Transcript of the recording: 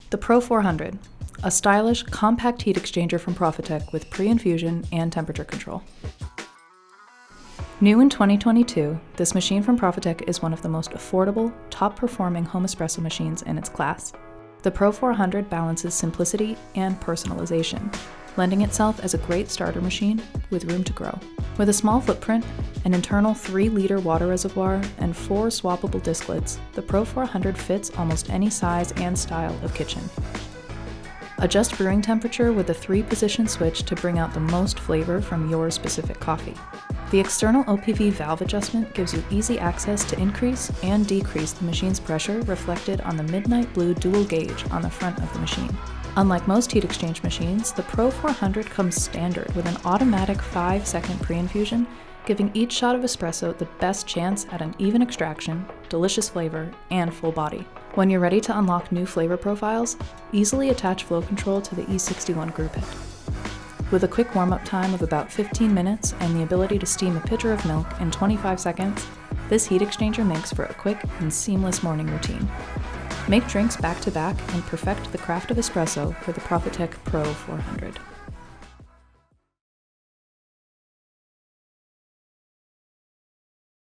The Pro 400, a stylish, compact heat exchanger from Profitec with pre-infusion and temperature control. New in 2022, this machine from Profitec is one of the most affordable, top-performing home espresso machines in its class. The Pro 400 balances simplicity and personalization, lending itself as a great starter machine with room to grow. With a small footprint, an internal 3-liter water reservoir, and 4 swappable disklets, the Pro 400 fits almost any size and style of kitchen. Adjust brewing temperature with a 3-position switch to bring out the most flavor from your specific coffee. The external OPV valve adjustment gives you easy access to increase and decrease the machine's pressure reflected on the midnight blue dual gauge on the front of the machine. Unlike most heat exchange machines, the Pro 400 comes standard with an automatic 5-second pre-infusion, giving each shot of espresso the best chance at an even extraction, delicious flavor, and full body. When you're ready to unlock new flavor profiles, easily attach flow control to the E61 group head. With a quick warm-up time of about 15 minutes and the ability to steam a pitcher of milk in 25 seconds, this heat exchanger makes for a quick and seamless morning routine. Make drinks back-to-back and perfect the craft of espresso with the Profitec Pro 400.